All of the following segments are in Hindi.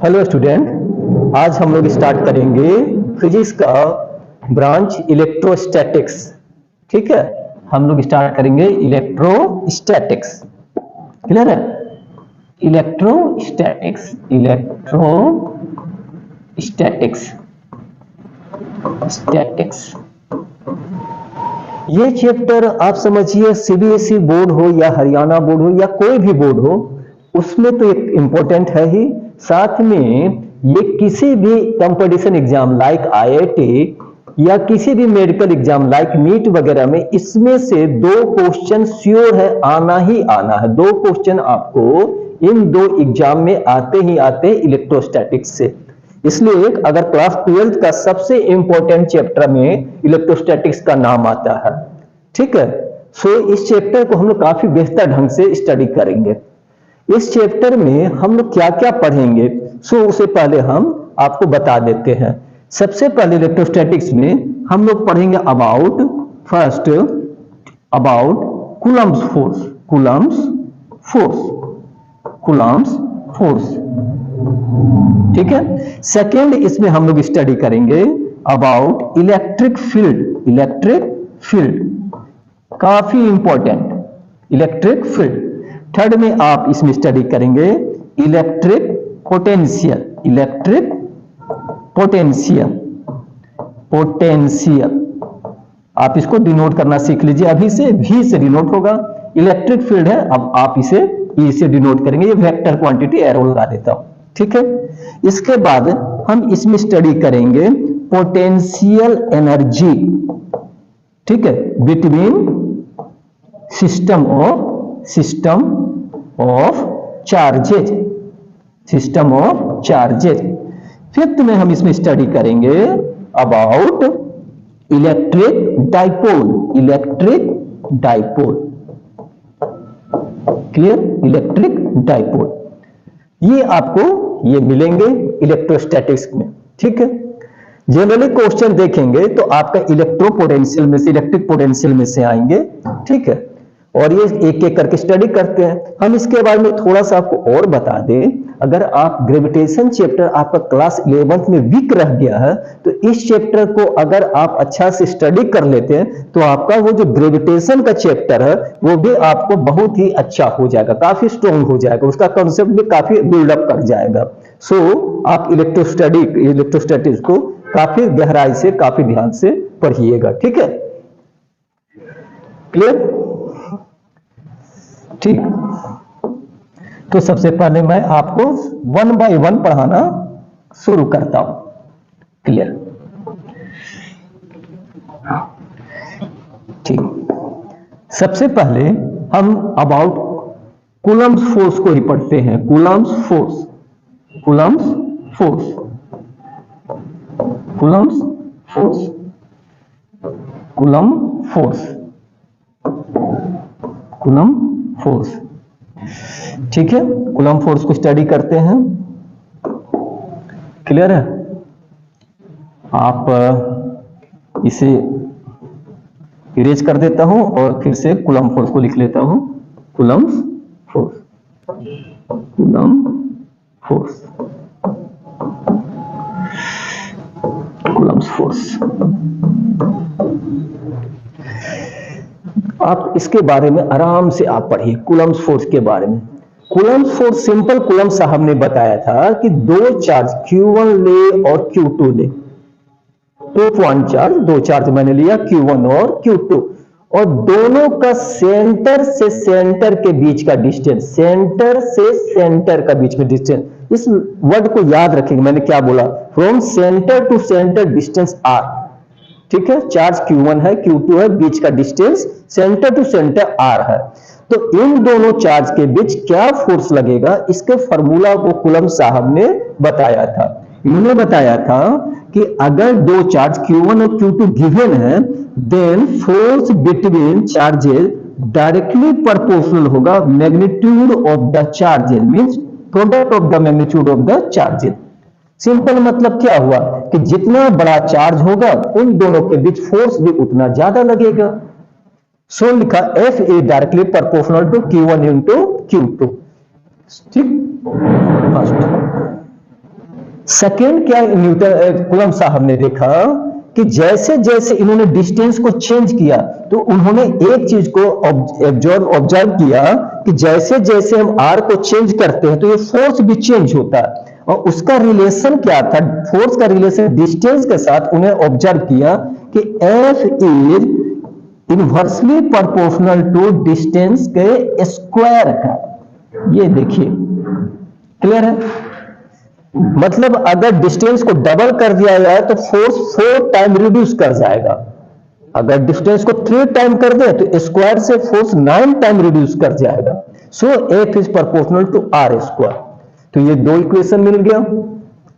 हेलो स्टूडेंट, आज हम लोग स्टार्ट करेंगे फिजिक्स का ब्रांच इलेक्ट्रोस्टैटिक्स। ठीक है, हम लोग स्टार्ट करेंगे इलेक्ट्रोस्टैटिक्स। क्लियर है? Electrostatics, electrostatics, statics. ये चैप्टर आप समझिए सीबीएसई बोर्ड हो या हरियाणा बोर्ड हो या कोई भी बोर्ड हो, उसमें तो एक इंपॉर्टेंट है ही, साथ में ये किसी भी कंपटीशन एग्जाम लाइक आईआईटी या किसी भी मेडिकल एग्जाम लाइक नीट वगैरह में इसमें से 2 क्वेश्चन श्योर है, आना ही आना है। 2 क्वेश्चन आपको इन 2 एग्जाम में आते ही आते इलेक्ट्रोस्टैटिक्स से। इसलिए अगर क्लास 12th का सबसे इंपॉर्टेंट चैप्टर में इलेक्ट्रोस्टैटिक्स का नाम आता है। ठीक है, सो इस चैप्टर को हम लोग काफी बेहतर ढंग से स्टडी करेंगे। इस चैप्टर में हम लोग क्या क्या पढ़ेंगे, सो उससे पहले हम आपको बता देते हैं। सबसे पहले इलेक्ट्रोस्टैटिक्स में हम लोग पढ़ेंगे about Coulomb's force, Coulomb's force. ठीक है, सेकेंड इसमें हम लोग स्टडी करेंगे अबाउट इलेक्ट्रिक फील्ड, काफी इंपॉर्टेंट इलेक्ट्रिक फील्ड। थर्ड में आप इसमें स्टडी करेंगे इलेक्ट्रिक पोटेंशियल। आप इसको डिनोट करना सीख लीजिए, अभी से भी से डिनोट होगा। इलेक्ट्रिक फील्ड है, अब आप इसे ई से डिनोट करेंगे। ये वेक्टर क्वांटिटी एरो लगा देता हूं। ठीक है, इसके बाद हम इसमें स्टडी करेंगे पोटेंशियल एनर्जी। ठीक है, between system of charges. Fifth में हम इसमें स्टडी करेंगे about electric dipole. Clear? Electric dipole ये आपको ये मिलेंगे इलेक्ट्रोस्टैटिक्स में। ठीक है, जनरली क्वेश्चन देखेंगे तो आपका इलेक्ट्रिक पोटेंशियल में से आएंगे। ठीक है, और ये एक एक करके स्टडी करते हैं हम। इसके बारे में थोड़ा सा आपको और बता दें, अगर आप ग्रेविटेशन चैप्टर आपका क्लास 11th में वीक रह गया है, तो इस चैप्टर को अगर आप अच्छा से स्टडी कर लेते हैं तो आपका वो जो ग्रेविटेशन का चैप्टर है वो भी आपको बहुत ही अच्छा हो जाएगा, काफी स्ट्रॉन्ग हो जाएगा, उसका कॉन्सेप्ट भी काफी बिल्डअप कर जाएगा। सो आप इलेक्ट्रोस्टैटिक्स को काफी गहराई से, काफी ध्यान से पढ़िएगा। ठीक है, क्लियर? ठीक, तो सबसे पहले मैं आपको 1 बाय 1 पढ़ाना शुरू करता हूं। क्लियर? ठीक, सबसे पहले हम अबाउट कूलम्ब्स फोर्स को ही पढ़ते हैं। Coulomb's force. ठीक है, कूलम्ब फोर्स को स्टडी करते हैं। क्लियर है? आप इसे इरेज कर देता हूं और फिर से कूलम्ब फोर्स को लिख लेता हूं। Coulomb force. आप इसके बारे में आराम से आप पढ़िए कूलम्ब्स फोर्स के बारे में। कूलम्ब्स फोर्स सिंपल कूलम्ब साहब ने बताया था कि 2 चार्ज Q1 ले और Q2 ले। 2 पॉइंट चार्ज, 2 चार्ज मैंने लिया Q1 और Q2, और दोनों का सेंटर से सेंटर के बीच का डिस्टेंस, इस वर्ड को याद रखेंगे, मैंने क्या बोला, from centre to centre distance R। ठीक है, चार्ज Q1 है, Q2 है, बीच का distance centre to centre R है। तो इन दोनों चार्ज के बीच क्या फोर्स लगेगा, इसके फार्मूला को कूलम्ब साहब ने बताया था। इन्होंने बताया था कि अगर 2 चार्ज Q1 और Q2 गिवन है, then force between charges directly proportional होगा magnitude of the charges, means product of the magnitude of the charges. Simple मतलब क्या हुआ कि जितना बड़ा चार्ज होगा उन दोनों के बीच फोर्स भी उतना ज्यादा लगेगा। सो लिखा F is directly proportional to Q1 into Q2। ठीक, फर्स्ट सेकेंड क्या न्यूटन कूलम्ब साहब ने देखा कि जैसे जैसे इन्होंने डिस्टेंस को चेंज किया तो उन्होंने एक चीज को ऑब्जर्व किया कि जैसे जैसे हम आर को चेंज करते हैं तो ये फोर्स भी चेंज होता है, और उसका रिलेशन क्या था, फोर्स का रिलेशन डिस्टेंस के साथ उन्हें ऑब्जर्व किया कि F is inversely proportional to distance के स्क्वायर का। ये देखिए क्लियर है, मतलब अगर डिस्टेंस को डबल कर दिया जाए तो फोर्स 4 टाइम रिड्यूस कर जाएगा, अगर डिस्टेंस को 3 टाइम कर दे तो स्क्वायर से फोर्स 9 टाइम रिड्यूस कर जाएगा। So f is proportional to r square. तो ये दो इक्वेशन मिल गया।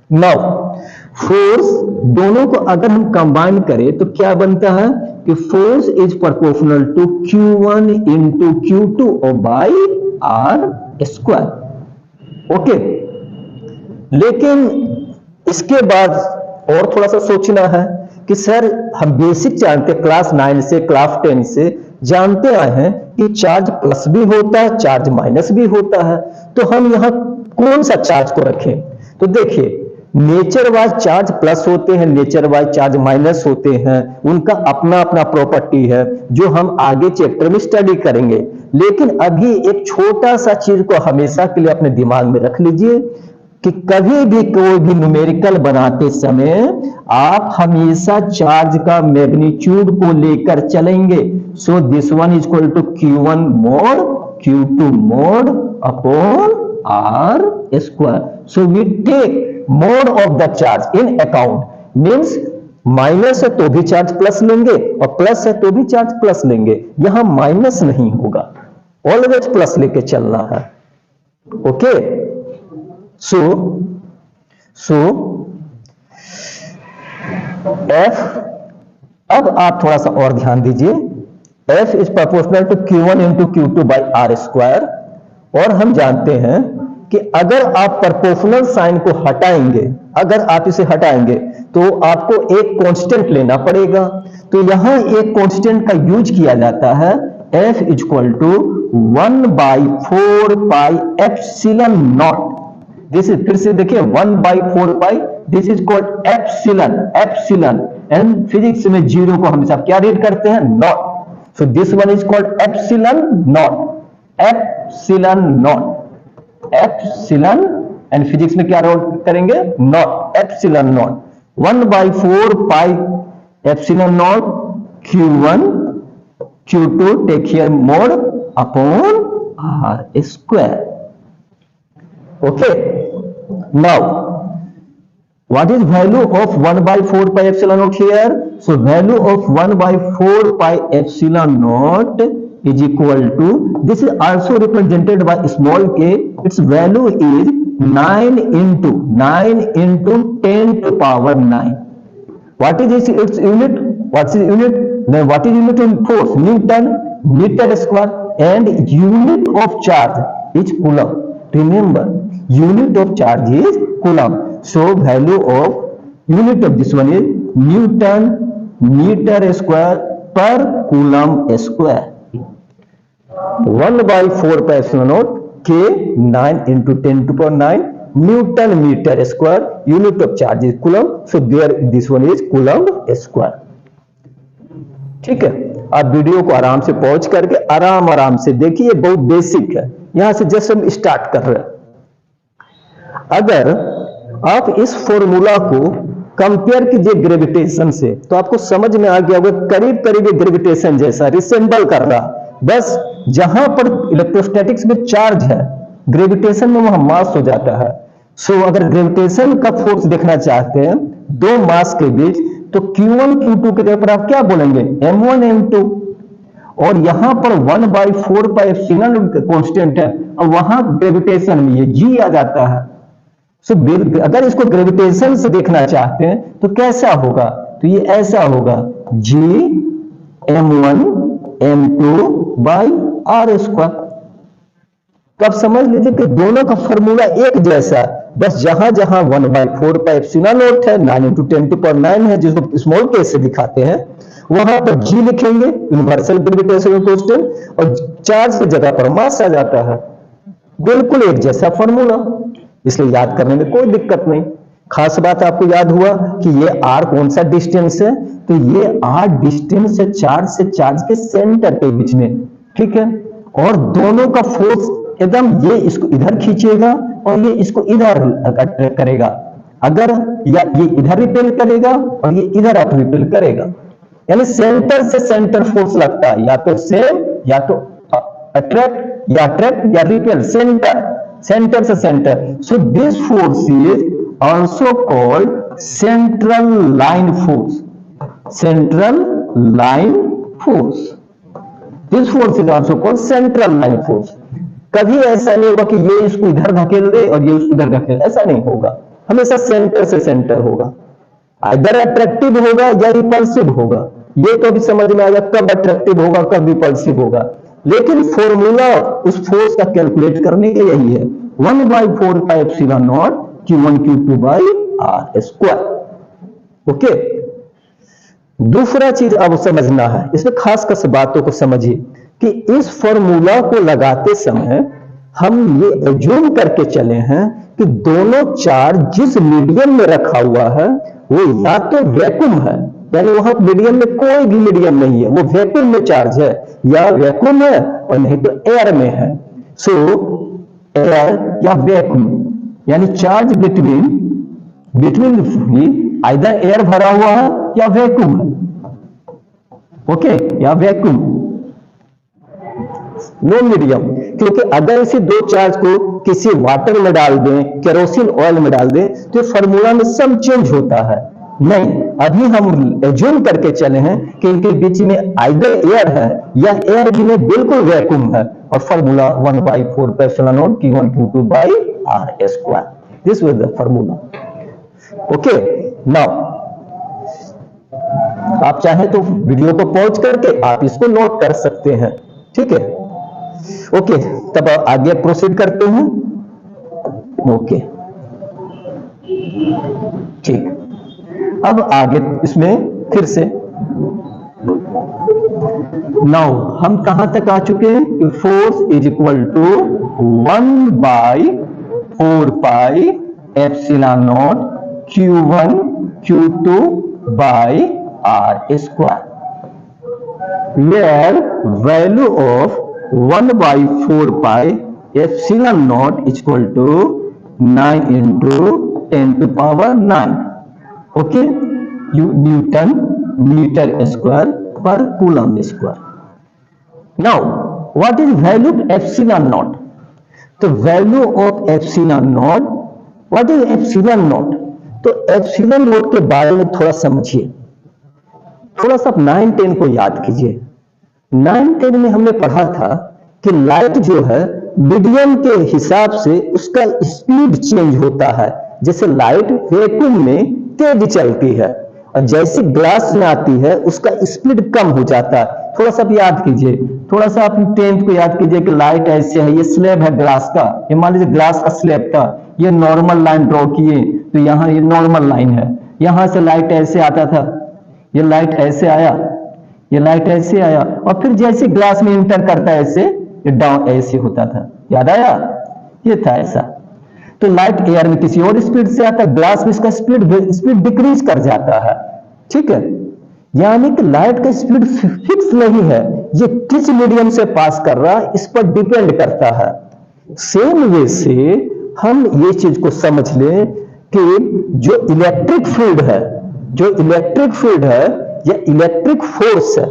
नाउ फोर्स दोनों को अगर हम कंबाइन करें तो क्या बनता है कि force is proportional to Q1 into Q2 और बाई आर स्क्वायर। ओके, लेकिन इसके बाद और थोड़ा सा सोचना है कि सर हम बेसिक जानते, क्लास 9 से क्लास 10 से जानते आए हैं कि चार्ज प्लस भी होता है, चार्ज माइनस भी होता है, तो हम यहां कौन सा चार्ज को रखें? तो देखिए, नेचर वाइज चार्ज प्लस होते हैं, नेचर वाइज चार्ज माइनस होते हैं, उनका अपना अपना प्रॉपर्टी है जो हम आगे चैप्टर में स्टडी करेंगे। लेकिन अभी एक छोटा सा चीज को हमेशा के लिए अपने दिमाग में रख लीजिए कि कभी भी कोई भी न्यूमेरिकल बनाते समय आप हमेशा चार्ज का मैग्नीट्यूड को लेकर चलेंगे। So this one is equal to Q1 mod Q2 mod upon r square. So we take mod of the charge in account, means minus है तो भी चार्ज प्लस लेंगे और प्लस है तो भी चार्ज प्लस लेंगे, यहां माइनस नहीं होगा, ऑलवेज प्लस लेके चलना है। ओके, सो F, अब आप थोड़ा सा और ध्यान दीजिए, F is proportional to Q1 into Q2 by r square. और हम जानते हैं कि अगर आप प्रोपोर्शनल साइन को हटाएंगे, अगर आप इसे हटाएंगे तो आपको एक कांस्टेंट लेना पड़ेगा। तो यहां एक कांस्टेंट का यूज किया जाता है, F is equal to 1/4 pi epsilon naught. This is, फिर से देखिए, 1/4 pi, this is called epsilon. Epsilon and physics में जीरो को हमेशा क्या रीड करते हैं? Naught. So this one is called epsilon naught. Epsilon naught, epsilon, and physics में क्या रोल करेंगे? Naught, epsilon naught. 1/4 pi epsilon naught Q1 Q2 take here mode upon r square. Okay, now what is value of 1/4 pi epsilon naught here? So value of 1/4 pi epsilon naught is equal to, this is also represented by small k, its value is 9 into 10 to power 9. What is its unit? What is unit? Then what is unit in force? Newton, meter square, and unit of charge is coulomb. Remember, unit of charge is coulomb. So value of unit of this one is Newton meter square per coulomb square. 1/4 pi epsilon naught K 9 into 10 to power 9 Newton meter square. Unit of charge is coulomb. So there this one is coulomb square. ठीक है, आप वीडियो को आराम से पॉज करके आराम से देखिए, बहुत बेसिक है, यहां से जस्ट हम स्टार्ट कर रहे हैं। अगर आप इस फॉर्मूला को कंपेयर कीजिए ग्रेविटेशन से तो आपको समझ में आ गया होगा, करीब करीब ये ग्रेविटेशन जैसा रिसेंबल कर रहा। बस जहां पर इलेक्ट्रोस्टैटिक्स में चार्ज है, ग्रेविटेशन में वहां मास हो जाता है। सो अगर ग्रेविटेशन का फोर्स देखना चाहते हैं दो मास के बीच, तो Q1 Q2 के जगह पर आप क्या बोलेंगे? M1 M2। और यहां पर 1/4 पाई एप्सिलॉन कांस्टेंट है और वहां ग्रेविटेशन में ये G आ जाता है। सो अगर इसको ग्रेविटेशन से देखना चाहते हैं तो कैसा होगा? तो ये ऐसा होगा, G M1 M2 by r square. तो आप समझ लीजिए कि दोनों का फॉर्मूला एक जैसा, बस जहां जहां 1/4 पाई एप्सिलॉन नॉट है, 9 into 10 to power 9 है, जिसको स्मॉल के से दिखाते हैं, वहां पर G लिखेंगे, यूनिवर्सल ग्रेविटेशनल कांस्टेंट, और चार्ज की जगह पर मास आ जाता है। बिल्कुल एक जैसा फॉर्मूला, इसलिए याद करने में कोई दिक्कत नहीं। खास बात आपको याद हुआ कि ये r कौन सा डिस्टेंस है, तो ये r डिस्टेंस है चार्ज से चार्ज के सेंटर के बीच में, ठीक है। और दोनों का फोर्स एकदम, ये इसको इधर खींचेगा और ये इसको इधर अट्रैक्ट करेगा। अगर या ये इधर रिपेल करेगा और ये इधर रिपेल करेगा, यानी सेंटर से सेंटर फोर्स लगता है, या तो सेम, या तो अट्रैक्ट या रिपेल, सेंटर से centre. So this force is also called central line force, central line force. This force is also called central line force. कभी ऐसा नहीं होगा कि ये इसको इधर धकेल दे और ये इसको इधर धकेल, ऐसा नहीं होगा, हमेशा सेंटर से सेंटर होगा। इधर अट्रैक्टिव होगा या रिपल्सिव होगा, ये तो भी समझ में आएगा कब अट्रैक्टिव होगा कब रिपल्सिव होगा। लेकिन फॉर्मूला उस फोर्स का कैलकुलेट करने के यही है, 1/4πε0 Q1 Q2 by r square. Okay, दूसरा चीज अब समझना है, इसमें खास कर बातों को समझिए कि इस फॉर्मूला को लगाते समय हम ये एज्यूम करके चले हैं कि दोनों चार्ज जिस मीडियम में रखा हुआ है वो या तो वैक्यूम है, यानी वहां मीडियम में कोई भी मीडियम नहीं है, वो वैक्यूम में चार्ज है, या वैक्यूम है और नहीं तो एयर में है। सो एयर या वैक्यूम, यानी चार्ज बिटवीन आइदर एयर भरा हुआ है या वैक्यूम है, ओके, या वैक्यूम, नो मीडियम। क्योंकि अगर इसे दो चार्ज को किसी वाटर में डाल दें, केरोसिन ऑयल में डाल दें, तो फॉर्मूला में सम चेंज होता है। नहीं, अभी हम एज्यूम करके चले हैं कि इनके बीच में आइदर एयर है या एयर भी में बिल्कुल वैक्यूम है, और formula 1/4πε0 Q1 Q2 by r square. This was the formula. Okay, now आप चाहे तो वीडियो को पॉज करके आप इसको नोट कर सकते हैं, ठीक है। ओके, तब आगे प्रोसीड करते हैं। ओके, ठीक, अब आगे इसमें फिर से नाउ हम कहां तक आ चुके हैं कि force is equal to 1/4πε0 Q1 Q2 by r square, where value of 1/4πε0 is equal to 9 into 10⁹9, okay, Newton meter square per coulomb square. Now what is value of epsilon naught? तो value of epsilon naught, what is epsilon naught? तो epsilon naught के बारे में थोड़ा समझिए, थोड़ा सा 9-10 को याद कीजिए। 9-10 में हमने पढ़ा था कि लाइट जो है मीडियम के हिसाब से उसका स्पीड चेंज होता है। जैसे लाइट वैक्यूम में तेज चलती है और जैसे ग्लास में आती है उसका स्पीड कम हो जाता है। थोड़ा सा याद कीजिए, थोड़ा सा अपनी 10th को याद कीजिए कि लाइट ऐसे है, ये स्लैब है ग्लास का, ये मान लीजिए ग्लास का स्लैब था, ये नॉर्मल लाइन ड्रॉ किए तो यहाँ ये नॉर्मल लाइन है, यहां से लाइट ऐसे आता था, ये लाइट ऐसे आया, ये लाइट ऐसे आया, और फिर जैसे ग्लास में इंटर करता है ऐसे ये डाउन ऐसे होता था, याद आया, ये था ऐसा। तो लाइट एयर में किसी और स्पीड से आता है, ग्लास में इसका स्पीड डिक्रीज कर जाता है, ठीक है। यानी कि लाइट का स्पीड फिक्स नहीं है, ये किस मीडियम से पास कर रहा है इस पर डिपेंड करता है। सेम वे से हम ये चीज को समझ लें कि जो इलेक्ट्रिक फील्ड है, जो इलेक्ट्रिक फील्ड है या इलेक्ट्रिक फोर्स है,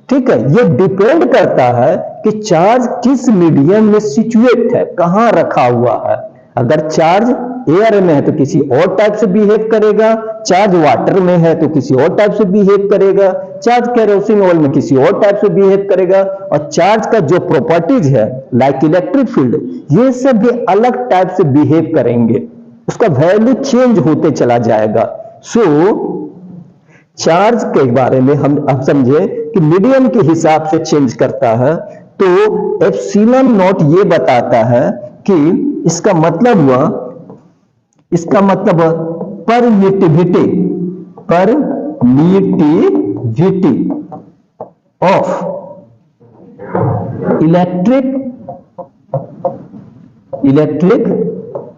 ठीक है, ये डिपेंड करता है कि चार्ज किस मीडियम में सिचुएट है, कहां रखा हुआ है। अगर चार्ज एयर में है तो किसी और टाइप से बिहेव करेगा, चार्ज वाटर में है तो किसी और टाइप से बिहेव करेगा, चार्ज केरोसिन ऑयल में किसी और टाइप से बिहेव करेगा, और चार्ज का जो प्रॉपर्टीज है लाइक इलेक्ट्रिक फील्ड, ये सब भी अलग टाइप से बिहेव करेंगे, उसका वैल्यू चेंज होते चला जाएगा। सो चार्ज के बारे में हम समझे कि मीडियम के हिसाब से चेंज करता है, तो एप्सिलॉन नॉट ये बताता है कि इसका मतलब हुआ, इसका मतलब permittivity of electric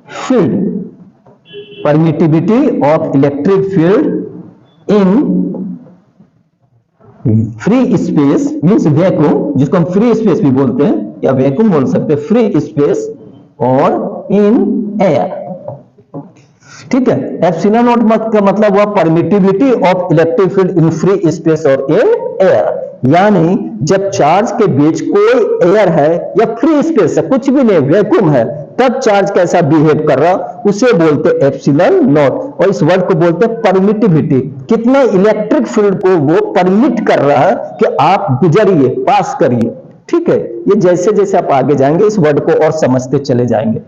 field permittivity of electric field in free space means vacuum, जिसको हम फ्री स्पेस भी बोलते हैं या वैक्यूम बोल सकते हैं, फ्री स्पेस और इन एयर। ठीक है, एप्सिलॉन नॉट का मतलब हुआ permittivity of electric field in free space और इन एयर, यानी जब चार्ज के बीच कोई एयर है या फ्री स्पेस है, कुछ भी नहीं, वैक्यूम है, तब चार्ज कैसा बिहेव कर रहा, उसे बोलते हैं एप्सिलॉन नॉट। और इस वर्ड को बोलते हैं परमिटिविटी, कितना इलेक्ट्रिक फील्ड को वो परमिट कर रहा है कि आप गुजरिए, पास करिए। ठीक है, ये जैसे जैसे आप आगे जाएंगे इस वर्ड को और समझते चले जाएंगे।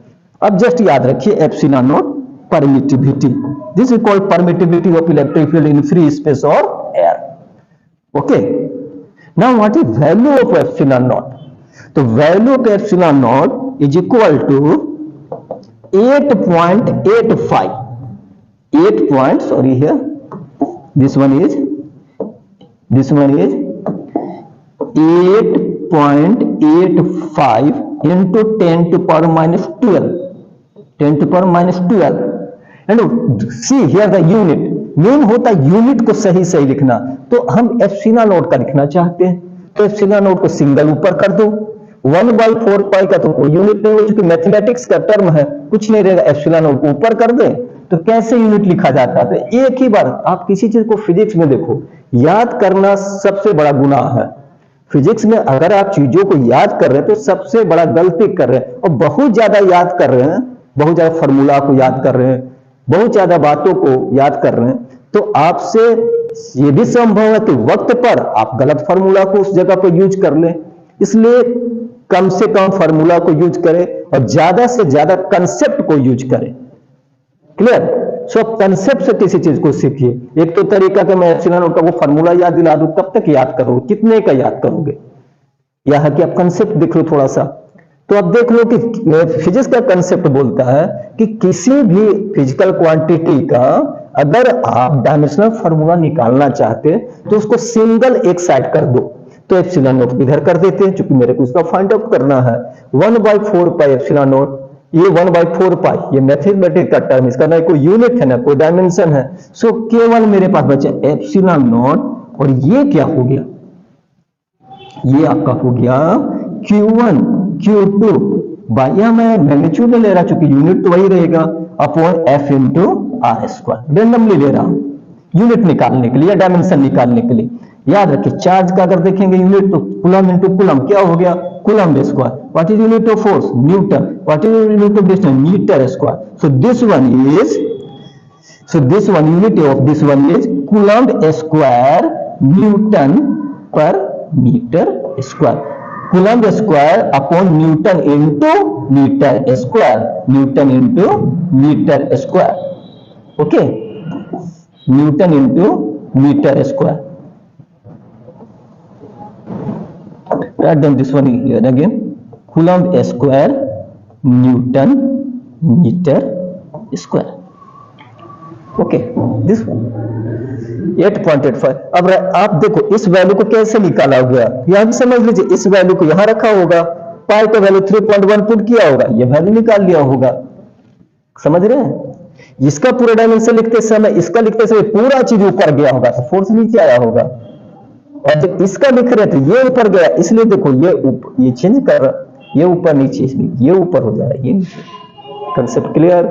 अब जस्ट याद रखिए epsilon naught permittivity, this is called permittivity of electric field in free space और air. Okay, now what is value of epsilon naught? तो value of epsilon naught is equal to 8.85, 8 point, sorry here, this one is 8.85 into 10 to power minus 12, 10 to power minus 12, and see here the unit, main होता है यूनिट को सही सही लिखना। तो हम एप्सिलॉन नॉट का लिखना चाहते हैं, तो एप्सिलॉन नॉट को सिंगल ऊपर कर दो, 1/4 पाई का तो कोई यूनिट नहीं, क्योंकि मैथमेटिक्स का टर्म है, कुछ नहीं रहेगा, एप्सिलॉन नॉट को ऊपर कर दे। तो कैसे यूनिट लिखा जाता है? तो एक ही बार आप किसी चीज को फिजिक्स में देखो, याद करना सबसे बड़ा गुनाह है। फिजिक्स में अगर आप चीजों को याद कर रहे हैं तो सबसे बड़ा गलती कर रहे हैं, और बहुत ज्यादा याद कर रहे हैं, बहुत ज्यादा फॉर्मूला को याद कर रहे हैं, बहुत ज्यादा बातों को याद कर रहे हैं, तो आपसे ये भी संभव है कि वक्त पर आप गलत फॉर्मूला को उस जगह पर यूज कर लें। इसलिए कम से कम फॉर्मूला को यूज करें और ज्यादा से ज्यादा कंसेप्ट को यूज करें। क्लियर? सो कंसेप्ट से किसी चीज को सीखिए। एक तो तरीका कि मैं एप्सिलॉन नॉट का वो फॉर्मूला याद दिला दूं, कब तक याद करोगे, कितने का याद करोगे? यह है कि आप कंसेप्ट देख लो थोड़ा सा। तो अब देख लो कि फिजिक्स का कंसेप्ट बोलता है कि किसी भी फिजिकल क्वांटिटी का अगर आप डायमेंशनल फॉर्मूला निकालना चाहते तो उसको सिंगल एक साइड कर दो। तो एप्सिलॉन नॉट इधर कर देते हैं, क्योंकि मेरे को इसका फाइंड आउट करना है। 1/4 पाई एप्सिलॉन नॉट, ये 1/4 पाई, ये मैथमेटिक्स का टर्म, इसका ना कोई यूनिट है ना कोई डायमेंशन है। सो केवल मेरे पास बचा एप्सिलॉन नॉट, और ये क्या हो गया? ये आपका हो गया Q1 Q2 बाया मैं मैग्नीट्यूड में ले रहा, चूंकि यूनिट तो वही रहेगा, upon F into r square. Randomly ले रहा हूं यूनिट निकालने के लिए, डायमेंशन निकालने के लिए। याद रखिए चार्ज का अगर देखेंगे यूनिट तो कूलम इंटू कूलम क्या हो गया? Coulomb square. What is unit of force? Newton. What is unit of distance? Metre square. So this one unit of this one is coulomb square newton per metre square. Coulomb square upon newton into metre square, newton into metre square. Okay, newton into metre square. Write down this one here again, coulomb square newton meter square. Okay, this one 8.85। अब आप देखो इस वैल्यू को कैसे निकाला गया, यहां भी समझ लीजिए। इस वैल्यू को यहां रखा होगा, पाई का वैल्यू 3.1 पुट किया होगा, ये वैल्यू निकाल लिया होगा। समझ रहे हैं? इसका पूरा डायमेंशन लिखते समय, इसका लिखते समय पूरा चीज ऊपर गया होगा, तो फोर्स नीचे आया होगा। और जब इसका लिख रहे थे ये ऊपर गया, इसलिए देखो ये चेंज कर रहा, ये ऊपर नीचे, इसलिए ये ऊपर हो जा रहा है, ये नीचे। Concept clear?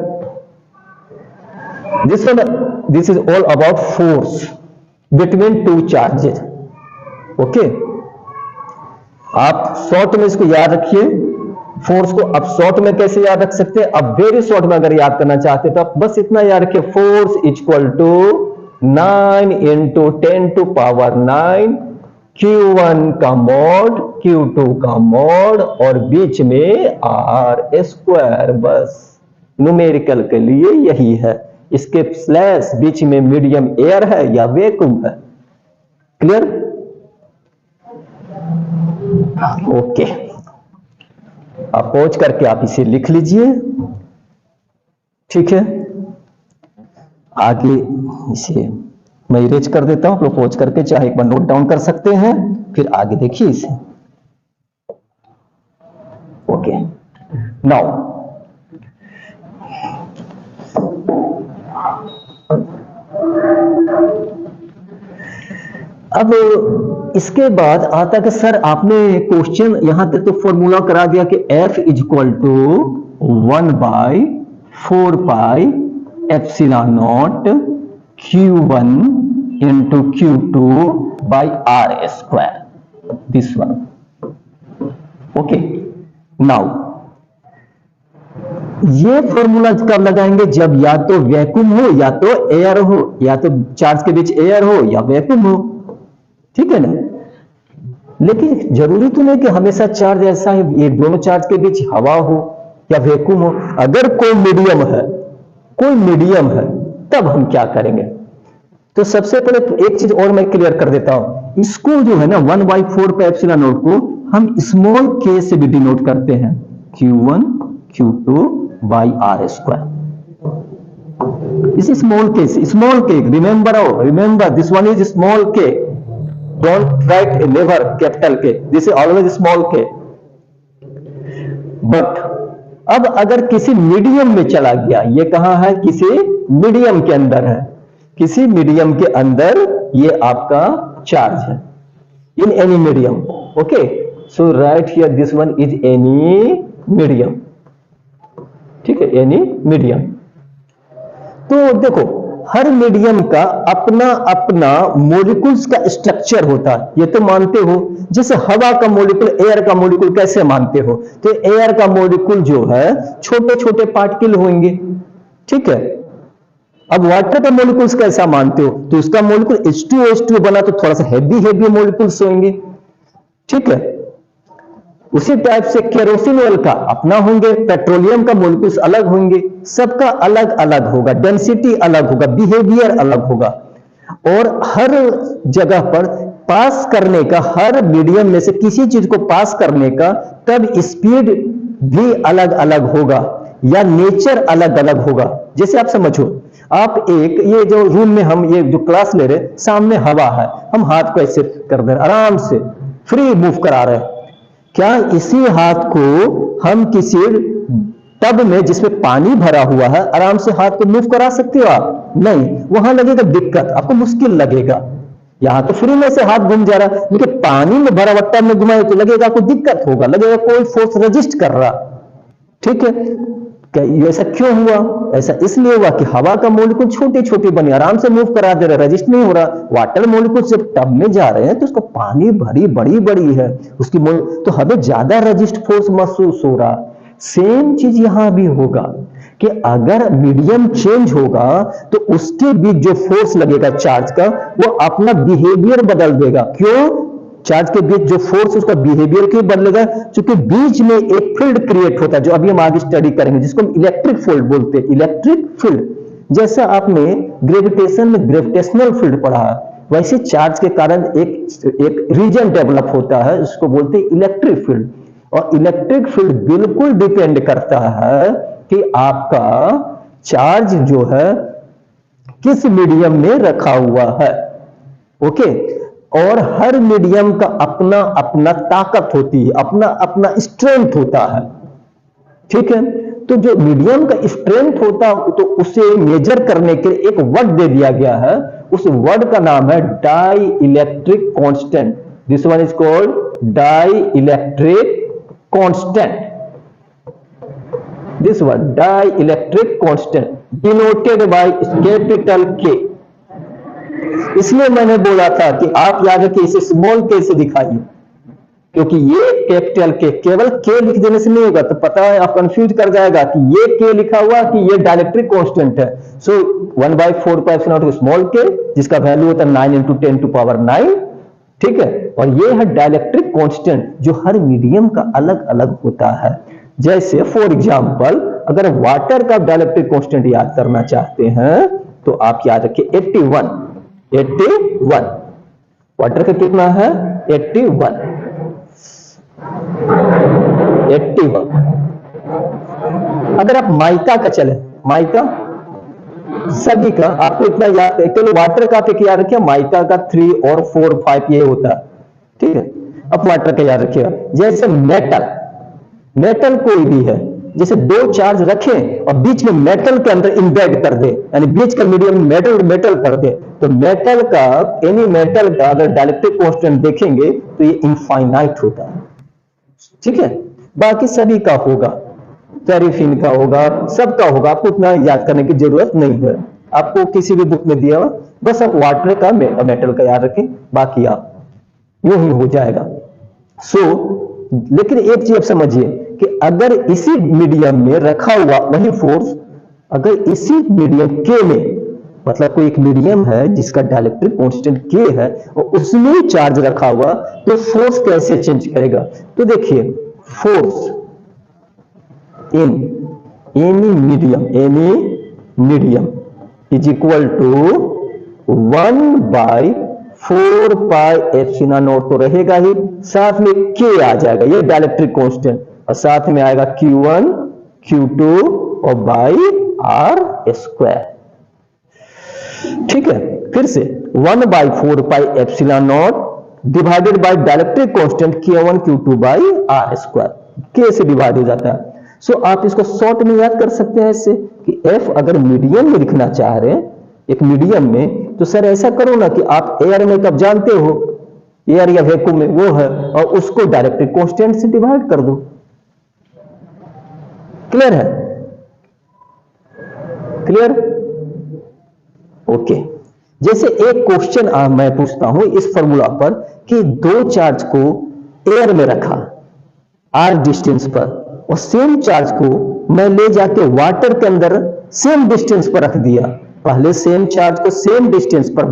This is all about force between two charges. Okay, आप शॉर्ट में इसको याद रखिए फोर्स को। अब शॉर्ट में कैसे याद रख सकते हैं? अब वेरी शॉर्ट में अगर याद करना चाहते हैं तो आप बस इतना याद रखिए, force equal to 9 into 10 to power 9 Q1 का मॉड, Q2 का मॉड, और बीच में आर स्क्वायर। बस न्यूमेरिकल के लिए यही है। इसके स्लैश बीच में मीडियम एयर है या वैक्यूम है। क्लियर? ओके, आप पहुंच करके आप इसे लिख लीजिए। ठीक है, आगे इसे मैं इरेज कर देता हूं, आप लोग पहुंच करके चाहे एक बार नोट डाउन कर सकते हैं, फिर आगे देखिए इसे। ओके, नाउ अब इसके बाद आता कि सर आपने क्वेश्चन यहां तक तो फॉर्मूला करा दिया कि F is equal to 1/4πε0 Q1 into Q2 by R square. This one. Okay. Now ये फॉर्मूला कब लगाएंगे? जब या तो वैक्यूम हो या तो एयर हो, या तो चार्ज के बीच एयर हो या वैक्यूम हो, ठीक है ना। लेकिन जरूरी तो नहीं कि हमेशा चार्ज ऐसा ही, ये दोनों चार्ज के बीच हवा हो या वैक्यूम हो। अगर कोई मीडियम है तब हम क्या करेंगे? तो सबसे पहले एक चीज और मैं क्लियर कर देता हूं, इसको जो है ना 1/4πε0 को हम स्मॉल के से भी डिनोट करते हैं, Q1 Q2 by R square. This is small k. Remember this one is small k. Don't write never capital K. This is always small k. But अब अगर किसी मीडियम में चला गया, ये कहां है? किसी मीडियम के अंदर है, किसी मीडियम के अंदर ये आपका चार्ज है, इन any medium. Okay, so right here this one is any medium, ठीक है, एनी मीडियम। तो देखो हर मीडियम का अपना अपना मॉलिक्यूल्स का स्ट्रक्चर होता है, ये तो मानते हो। जैसे हवा का मॉलिक्यूल, एयर का मॉलिक्यूल कैसे मानते हो? तो एयर का मॉलिक्यूल जो है छोटे छोटे पार्टिकल होंगे, ठीक है। अब वाटर का मॉलिक्यूल्स कैसा मानते हो? तो उसका मॉलिक्यूल H2O बना तो थोड़ा सा हैवी मॉलिक्यूल्स होंगे, ठीक है। उसी टाइप से केरोसिन ऑयल का अपना होंगे, पेट्रोलियम का मॉलिक्यूल्स अलग होंगे, सबका अलग अलग होगा, डेंसिटी अलग होगा, बिहेवियर अलग होगा। और हर जगह पर पास करने का, हर मीडियम में से किसी चीज को पास करने का तब स्पीड भी अलग अलग होगा या नेचर अलग अलग होगा। जैसे आप समझो, आप ये जो रूम में हम ये जो क्लास ले रहे, सामने हवा है, हम हाथ को ऐसे कर दे, आराम से फ्री मूव करा रहे हैं। क्या इसी हाथ को हम किसी टब में जिसमें पानी भरा हुआ है आराम से हाथ को मूव करा सकते हो आप? नहीं, वहां लगेगा दिक्कत, आपको मुश्किल लगेगा। यहां तो फ्री में से हाथ घूम जा रहा है, लेकिन पानी में भरा हुआ टब में घुमाए तो लगेगा आपको दिक्कत होगा, लगेगा कोई फोर्स रजिस्ट कर रहा, ठीक है। ऐसा क्यों हुआ? ऐसा इसलिए हुआ कि हवा का मॉलिक्यूल छोटे छोटे बने, आराम से मूव करा दे रहे, रजिस्ट नहीं हो रहा। वाटर मॉलिक्यूल जब टब में जा रहे हैं तो उसका पानी भरी बड़ी बड़ी है, उसकी तो हमें ज्यादा रजिस्ट फोर्स महसूस हो रहा। सेम चीज यहां भी होगा कि अगर मीडियम चेंज होगा तो उसके बीच जो फोर्स लगेगा चार्ज का, वो अपना बिहेवियर बदल देगा। क्यों? चार्ज के बीच जो फोर्स उसका बिहेवियर क्यों बदलेगा? क्योंकि बीच में एक फील्ड क्रिएट होता है, जो अभी हम आगे स्टडी करेंगे, जिसको हम इलेक्ट्रिक फील्ड बोलते हैं। इलेक्ट्रिक फील्ड, जैसा आपने ग्रेविटेशन में ग्रेविटेशनल फील्ड पढ़ा, वैसे चार्ज के कारण एक रीजन डेवलप होता है, उसको बोलते हैं इलेक्ट्रिक फील्ड। और इलेक्ट्रिक फील्ड बिल्कुल डिपेंड करता है कि आपका चार्ज जो है किस मीडियम में रखा हुआ है। ओके, और हर मीडियम का अपना अपना ताकत होती है, अपना अपना स्ट्रेंथ होता है, ठीक है। तो जो मीडियम का स्ट्रेंथ होता है तो उसे मेजर करने के लिए एक वर्ड दे दिया गया है, उस वर्ड का नाम है dielectric constant. This one is called dielectric constant. This one dielectric constant denoted by capital K. इसलिए मैंने बोला था कि आप याद रखिए, इसे स्मॉल के से दिखाइए, क्योंकि ये कैपिटल के केवल के लिख देने से नहीं होगा, तो पता है आप कंफ्यूज कर जाएगा कि ये के लिखा हुआ कि ये डाइलेक्ट्रिक कांस्टेंट है। सो 1/4πε0 स्मॉल के, जिसका वैल्यू होता है 9 × 10⁹, ठीक है। और ये है डाइलेक्ट्रिक कांस्टेंट जो हर मीडियम का अलग अलग होता है। जैसे फॉर एग्जांपल, अगर वाटर का डाइलेक्ट्रिक कांस्टेंट याद करना चाहते हैं तो आप याद रखिए 81। वाटर का कितना है? 81। अगर आप माइका का चले, माइका सभी का आपको इतना याद है, चलो वाटर का आप याद रखिए, माइका का 3 और 4 5 ये होता है, ठीक है। अब वाटर का याद रखिएगा। जैसे मेटल कोई भी है, जैसे दो चार्ज रखें और बीच में मेटल के अंदर इंबेड कर दे, यानी बीच का मीडियम मेटल मेटल कर दे, तो मेटल का, एनी मेटल का अगर डाइलेक्ट्रिक कांस्टेंट देखेंगे तो ये इनफाइनाइट होता है। ठीक है, बाकी सभी का होगा, पैराफिन का होगा, सबका होगा, आपको उतना याद करने की जरूरत नहीं है। आपको किसी भी बुक में दिया हुआ, बस आप वाटर का मेटल का याद रखें, बाकी आप यूं ही हो जाएगा। लेकिन एक चीज आप समझिए कि अगर इसी मीडियम में रखा हुआ वही फोर्स, अगर इसी मीडियम के में, मतलब कोई एक मीडियम है जिसका डाइलेक्ट्रिक कांस्टेंट के है और उसमें चार्ज रखा हुआ, तो फोर्स कैसे चेंज करेगा? तो देखिए, force in any medium is equal to 1/4 pi epsilon naught तो रहेगा ही, साथ में के आ जाएगा, ये डाइलेक्ट्रिक कांस्टेंट, और साथ में आएगा Q1 Q2 और बाई आर स्क्वायर। ठीक है, फिर से 1/4 pi epsilon naught divided by dielectric constant Q1 Q2 by r square, के से डिवाइड हो जाता है। आप इसको शॉर्ट में याद कर सकते हैं ऐसे कि F अगर मीडियम में लिखना चाह रहे हैं, एक मीडियम में, तो सर ऐसा करो ना कि आप एयर में कब जानते हो, एयर या वैक्यूम में वो है, और उसको डाइलेक्ट्रिक कांस्टेंट से डिवाइड कर दो। क्लियर है? क्लियर? ओके। जैसे एक क्वेश्चन मैं पूछता हूं इस फॉर्मूला पर कि दो चार्ज को एयर में रखा r डिस्टेंस पर, और सेम चार्ज को मैं ले जाके वाटर के अंदर सेम डिस्टेंस पर रख दिया। पहले सेम चार्ज को सेम डिस्टेंस पर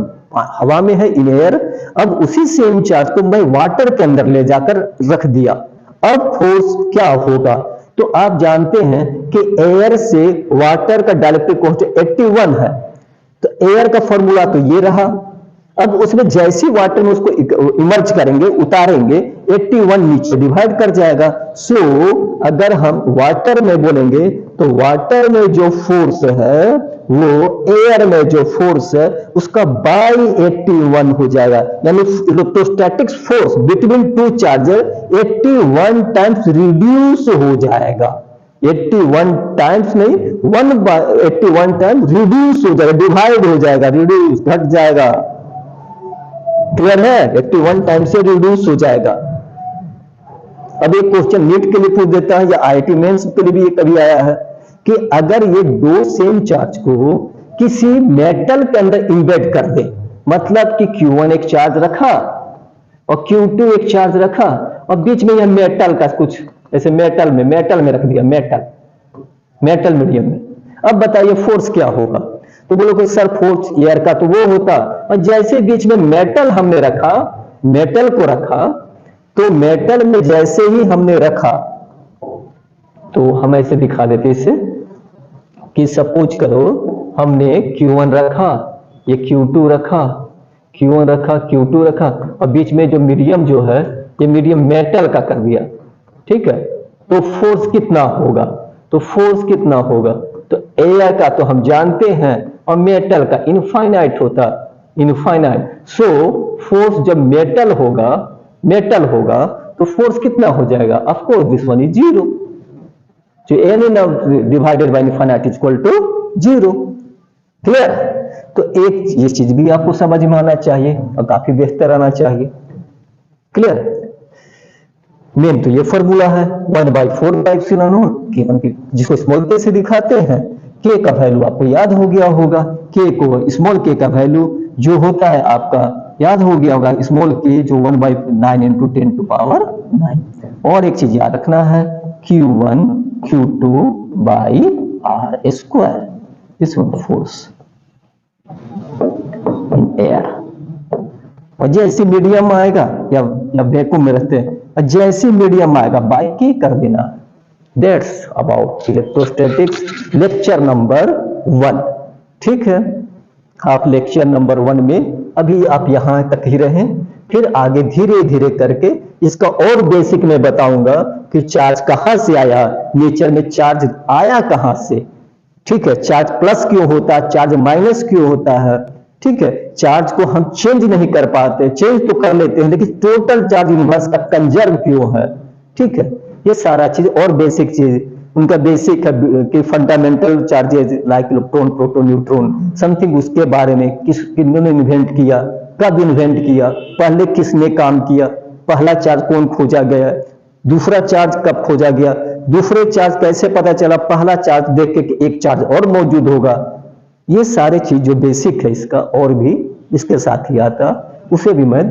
हवा में है इन एयर, अब उसी सेम चार्ज को मैं वाटर के अंदर ले जाकर रख दिया, अब फोर्स क्या होगा? तो आप जानते हैं कि एयर से वाटर का डाइलेक्ट्रिक कांस्टेंट 81 है, तो एयर का फॉर्मूला तो ये रहा। अब उसमें जैसी वाटर में उसको इमर्ज करेंगे, उतारेंगे, 81 नीचे डिवाइड कर जाएगा। अगर हम वाटर में बोलेंगे तो वाटर में जो फोर्स है वो एयर में जो फोर्स है उसका बाई 81 हो जाएगा, यानी electrostatic force between two charger 81 times reduce हो जाएगा। 81 टाइम्स नहीं, 1/81 टाइम्स रिड्यूस हो जाएगा, डिवाइड हो जाएगा, रिड्यूस घट जाएगा। क्लियर है? 81 टाइम से रिड्यूस हो जाएगा। अब एक क्वेश्चन नीट के लिए पूछ देता है या आईआईटी मेंस के लिए भी ये कभी आया है कि अगर ये दो सेम चार्ज को किसी मेटल के अंदर इंबेड कर दे, मतलब कि Q1 एक चार्ज रखा और Q2 एक चार्ज रखा और बीच में यह मेटल का कुछ ऐसे मेटल में रख दिया, मेटल मीडियम में। अब बताइए फोर्स क्या होगा? तो बोलोगे सर फोर्स एयर का तो वो होता, और जैसे बीच में मेटल हमने रखा, मेटल को रखा, तो मेटल में जैसे ही हमने रखा तो हम ऐसे दिखा देते इसे कि सपोज करो हमने Q1 रखा, ये Q2 रखा, Q1 रखा, Q2 रखा, और बीच में जो मीडियम जो है ये मीडियम मेटल का कर दिया। ठीक है, तो फोर्स कितना होगा? तो फोर्स कितना होगा? तो एयर का तो हम जानते हैं और मेटल का इनफाइनाइट होता, इनफाइनाइट। फोर्स जब मेटल होगा तो फोर्स कितना हो जाएगा? Of course this one is zero, जो n divided by infinite is equal to zero. Clear? तो एक ये चीज भी आपको समझ में आना चाहिए और काफी बेहतर आना चाहिए। क्लियर? मेन तो ये फॉर्मूला है 1/4 पाई एप्सिलॉन नॉट, जिसको स्मॉल के से दिखाते हैं। के का वैल्यू आपको याद हो गया होगा, के को स्मॉल के का वैल्यू जो होता है आपका याद हो गया होगा, स्मॉल के जो 1/9 × 10⁹। और एक चीज याद रखना है Q1 Q2 by r square, this one force in air. और जैसे मीडियम आएगा या वैक्यूम में रहते हैं, और जैसे मीडियम आएगा बाई के कर देना। That's about electrostatics lecture number 1। ठीक है, आप लेक्चर नंबर 1 में अभी आप यहां तक ही रहें, फिर आगे धीरे धीरे करके इसका और बेसिक में बताऊंगा कि चार्ज कहां से आया, नेचर में चार्ज आया कहां से। ठीक है, चार्ज प्लस क्यों होता है, चार्ज माइनस क्यों होता है। ठीक है, चार्ज को हम चेंज नहीं कर पाते, चेंज तो कर लेते हैं लेकिन टोटल चार्ज यूनिवर्स का कंजर्व क्यों है। ठीक है, ये सारा चीज और बेसिक चीज उनका बेसिक है कि fundamental charges like electron, proton, neutron, something उसके बारे में, किन्होंने इन्वेंट किया, कब इन्वेंट किया, पहले किसने काम किया, पहला चार्ज कौन खोजा गया, दूसरा चार्ज कब खोजा गया, दूसरे चार्ज कैसे पता चला पहला चार्ज देख के कि एक चार्ज और मौजूद होगा। ये सारे चीज जो बेसिक है इसका और भी इसके साथ ही आता, उसे भी मैं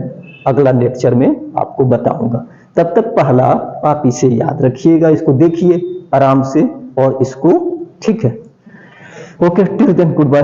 अगला लेक्चर में आपको बताऊंगा। तब तक पहला आप इसे याद रखिएगा, इसको देखिए आराम से और इसको, ठीक है। Okay, till then good bye.